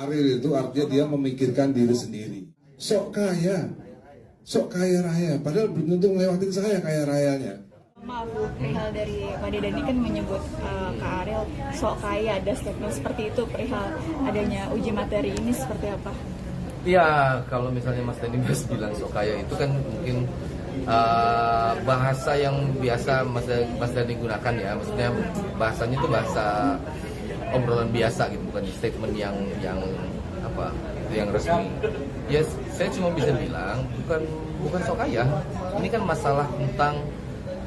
Ariel itu artinya dia memikirkan diri sendiri. Sok kaya raya, padahal belum tentu ngelewatin saya kaya rayanya. Maaf, perihal dari Pak Dedan ini kan menyebut Kak Ariel sok kaya, ada statement seperti itu perihal adanya uji materi ini seperti apa? Iya, kalau misalnya Mas Dani bilang sok kaya itu kan mungkin bahasa yang biasa Mas Dani gunakan ya, maksudnya bahasanya itu bahasa obrolan biasa gitu, bukan statement yang apa yang resmi. Ya saya cuma bisa bilang bukan sok kaya, ini kan masalah tentang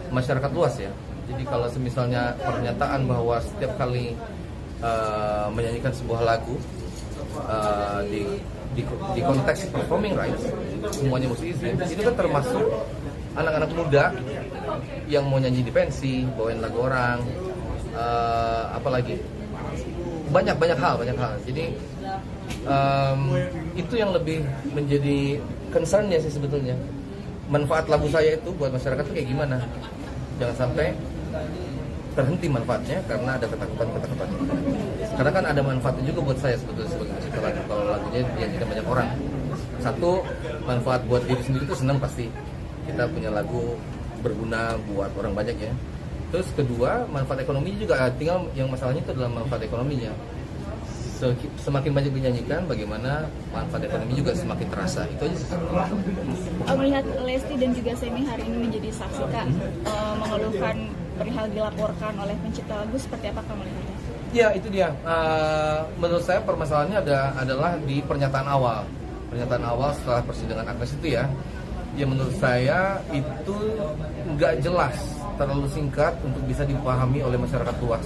masyarakat luas ya. Jadi kalau misalnya pernyataan bahwa setiap kali menyanyikan sebuah lagu di konteks performing rights semuanya mesti izin, itu kan termasuk anak-anak muda yang mau nyanyi di pensi, bawain lagu orang, apalagi banyak hal. Jadi itu yang lebih menjadi concern-nya sih sebetulnya. Manfaat lagu saya itu buat masyarakat itu kayak gimana? Jangan sampai terhenti manfaatnya karena ada ketakutan. Karena kan ada manfaatnya juga buat saya sebetulnya sebagai pencipta lagu. Kalau lagunya dinyanyikan banyak orang, satu, manfaat buat diri sendiri itu senang pasti. Kita punya lagu berguna buat orang banyak ya. Terus kedua, manfaat ekonomi juga, tinggal yang masalahnya itu adalah manfaat ekonominya. Semakin banyak dinyanyikan, bagaimana manfaat ekonomi juga semakin terasa. Itu aja sih. Melihat Lesti dan juga Semi hari ini menjadi saksi Kak, mengeluhkan perihal dilaporkan oleh pencipta lagu, seperti apa Kak melihatnya? Ya itu dia. Menurut saya permasalahannya adalah di pernyataan awal setelah persidangan Agnes itu ya. Ya menurut saya itu nggak jelas, terlalu singkat untuk bisa dipahami oleh masyarakat luas.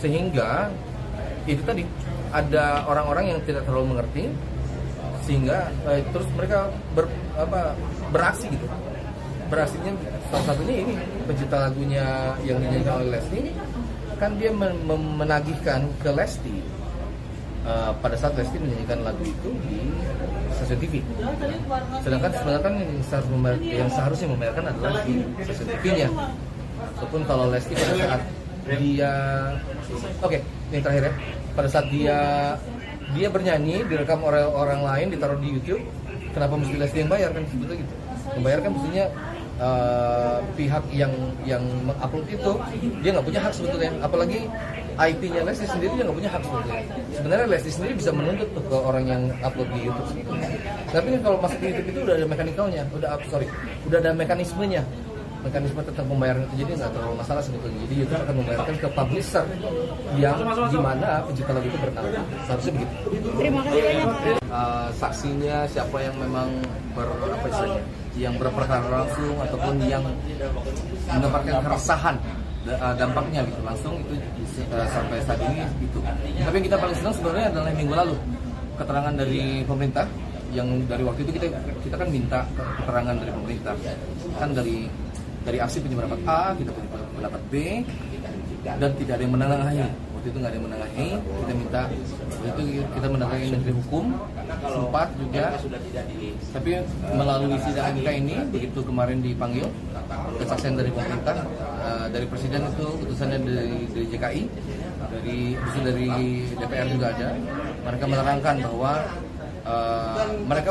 Sehingga itu tadi ada orang-orang yang tidak terlalu mengerti, sehingga terus mereka beraksi gitu. Beraksinya salah satunya ini pencipta lagunya yang dinyanyikan oleh Lesti, kan dia menagihkan ke Lesti pada saat Lesti menyanyikan lagu itu di stasiun TV. Sedangkan sebenarnya yang seharusnya membayarkan adalah di stasiun TV-nya. Ataupun kalau Lesti pada saat dia ini terakhir ya, pada saat dia bernyanyi direkam oleh orang lain, ditaruh di YouTube, kenapa mesti Lesti yang bayar? Kan sebetulnya gitu. Membayarkan mestinya pihak yang mengupload itu, dia nggak punya hak sebetulnya. Apalagi IP-nya Lesti sendiri, dia nggak punya hak sebetulnya. Sebenarnya Lesti sendiri bisa menuntut tuh ke orang yang upload di YouTube sebetulnya. Tapi kan kalau masuk di YouTube itu udah ada mekanikalnya, udah ada mekanisme tentang pembayaran itu, jadi nggak terlalu masalah sebetulnya. Jadi YouTube akan membayarkan ke publisher yang dimana pencipta lagu itu bertanggung. Seharusnya begitu. Terima kasih banyak Kak. Saksinya siapa yang memang yang berperkara langsung ataupun yang mendapatkan keresahan dampaknya gitu langsung, itu sampai saat ini itu. Tapi yang kita paling senang sebenarnya adalah minggu lalu keterangan dari pemerintah, yang dari waktu itu kita kan minta keterangan dari pemerintah kan, dari aksi pendapat A kita punya pendapat B dan tidak ada yang menengahi. Waktu itu nggak ada yang menengahi, kita minta waktu itu kita mendatangi Menteri Hukum sempat juga, tapi melalui sidang MK ini begitu kemarin dipanggil kesaksian dari pemerintah, dari Presiden itu utusannya dari JKI, dari DPR juga ada. Mereka menerangkan bahwa mereka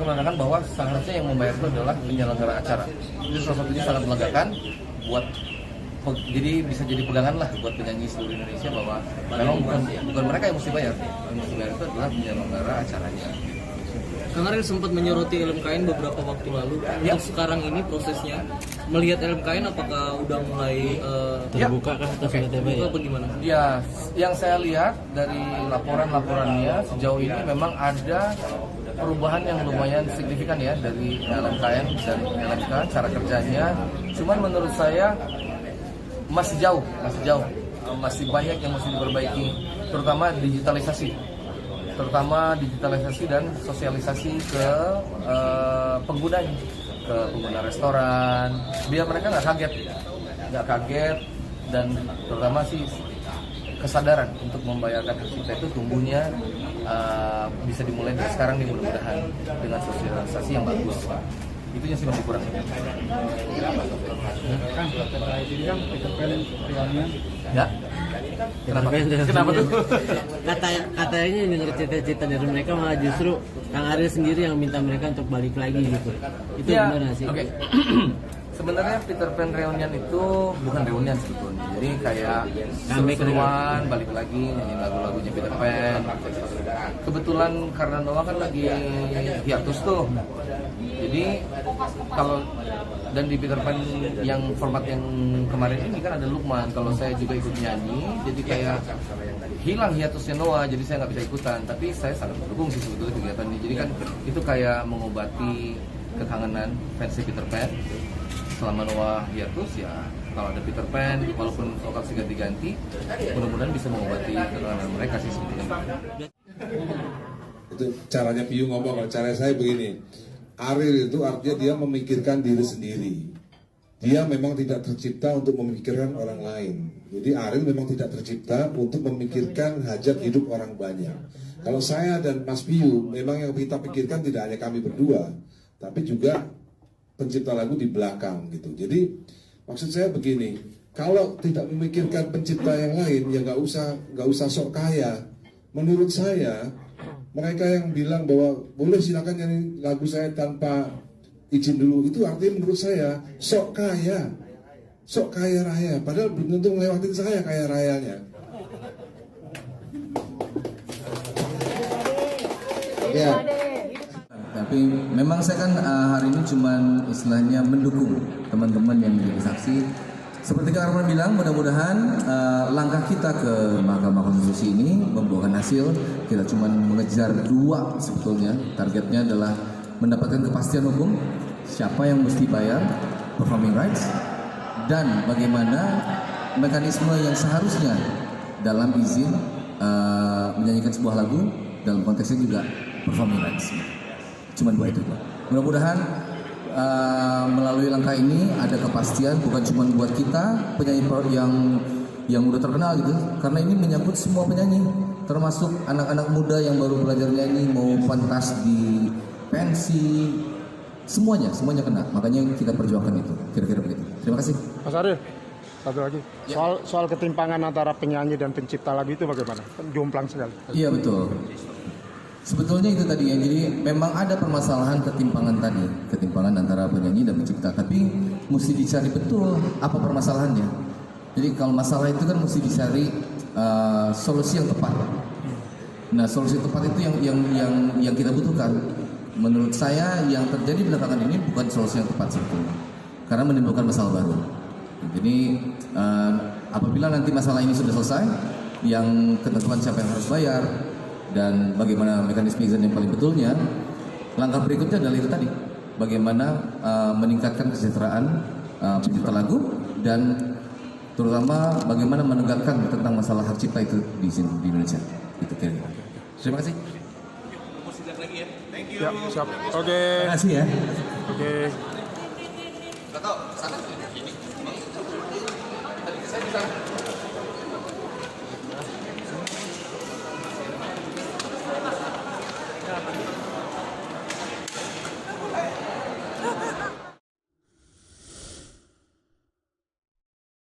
menerangkan bahwa seharusnya yang membayar itu adalah penyelenggara acara. Itu salah satunya sangat melegakan jadi bisa jadi pegangan lah buat penyanyi seluruh Indonesia bahwa memang bukan mereka yang mesti bayar, yang mesti bayar itu adalah penyelenggara acaranya. Kemarin sempat menyoroti LMKN beberapa waktu lalu. Ya. Untuk sekarang ini prosesnya melihat LMKN apakah udah mulai terbuka kah atau terbuka apa gimana? Ya, yang saya lihat dari laporannya sejauh ini memang ada perubahan yang lumayan signifikan ya dari LMKN dan LMK cara kerjanya. Cuman menurut saya masih jauh, masih banyak yang mesti diperbaiki, terutama digitalisasi dan sosialisasi ke penggunanya, ke pengguna restoran, biar mereka nggak kaget dan terutama sih kesadaran untuk membayarkan hak cipta itu tumbuhnya bisa dimulai dari sekarang nih, mudah-mudahan dengan sosialisasi yang bagus. Itu yang sih masih kurang. Ya. Kenapa tuh? Katanya dengar cerita-cerita dari mereka malah justru Kang Ariel sendiri yang minta mereka untuk balik lagi gitu. Itu Ya, benar nggak sih? Oke. Sebenarnya Peter Pan Reunion itu bukan reunion sebetulnya. Jadi kayak seru-seruan, balik lagi nyanyi lagu-lagunya Peter Pan. Kebetulan karena Noah kan lagi hiatus tuh. Jadi kalau dan di Peter Pan yang format yang kemarin ini kan ada Lukman. Kalau saya juga ikut nyanyi, jadi kayak hilang hiatusnya Noah, jadi saya nggak bisa ikutan. Tapi saya sangat mendukung sih sebetulnya kegiatan ini. Jadi kan itu kayak mengobati kekangenan fans Peter Pan. Selama Noah hiatus ya, kalau ada Peter Pan, walaupun lokasi ganti-ganti, mudah-mudahan bisa mengobati kekangenan mereka sih sebetulnya. Itu caranya Piyu ngomong. Kalau cara saya begini, Ariel itu artinya dia memikirkan diri sendiri. Dia memang tidak tercipta untuk memikirkan orang lain. Jadi Ariel memang tidak tercipta untuk memikirkan hajat hidup orang banyak. Kalau saya dan Mas Piyu, memang yang kita pikirkan tidak hanya kami berdua, tapi juga pencipta lagu di belakang gitu. Jadi maksud saya begini, kalau tidak memikirkan pencipta yang lain, ya nggak usah sok kaya. Menurut saya, mereka yang bilang bahwa boleh silakan nyanyi lagu saya tanpa izin dulu, itu artinya menurut saya sok kaya raya. Padahal belum tentu ngelewatin saya kaya rayanya. Ya. Tapi memang saya kan hari ini cuman istilahnya mendukung teman-teman yang menjadi saksi. Seperti Kang Arman bilang, mudah-mudahan langkah kita ke Mahkamah Konstitusi ini membuahkan hasil. Kita cuma mengejar 2 sebetulnya. Targetnya adalah mendapatkan kepastian hukum, siapa yang mesti bayar performing rights, dan bagaimana mekanisme yang seharusnya dalam izin menyanyikan sebuah lagu, dalam konteksnya juga performing rights. Cuma 2 itu. Mudah-mudahan melalui langkah ini ada kepastian bukan cuma buat kita penyanyi yang udah terkenal gitu, karena ini menyangkut semua penyanyi, termasuk anak-anak muda yang baru belajar nyanyi, mau pentas di pensi, semuanya kena. Makanya kita perjuangkan itu, kira-kira begitu. Terima kasih. Mas Ariel, satu lagi. Soal ketimpangan antara penyanyi dan pencipta lagu itu bagaimana? Jomplang sekali. Iya betul. Sebetulnya itu tadi ya, jadi memang ada permasalahan ketimpangan antara penyanyi dan pencipta, tapi mesti dicari betul apa permasalahannya. Jadi kalau masalah itu kan mesti dicari solusi yang tepat. Nah, solusi tepat itu yang kita butuhkan. Menurut saya yang terjadi belakangan ini bukan solusi yang tepat sebetulnya, karena menimbulkan masalah baru. Jadi apabila nanti masalah ini sudah selesai, yang ketentuan siapa yang harus bayar dan bagaimana mekanisme izin yang paling betulnya, langkah berikutnya adalah itu tadi, bagaimana meningkatkan kesejahteraan pencipta lagu dan terutama bagaimana menegakkan tentang masalah hak cipta itu di Indonesia. Itu kira-kira. Terima kasih. Ya, siap. Oke. Terima kasih ya. Oke.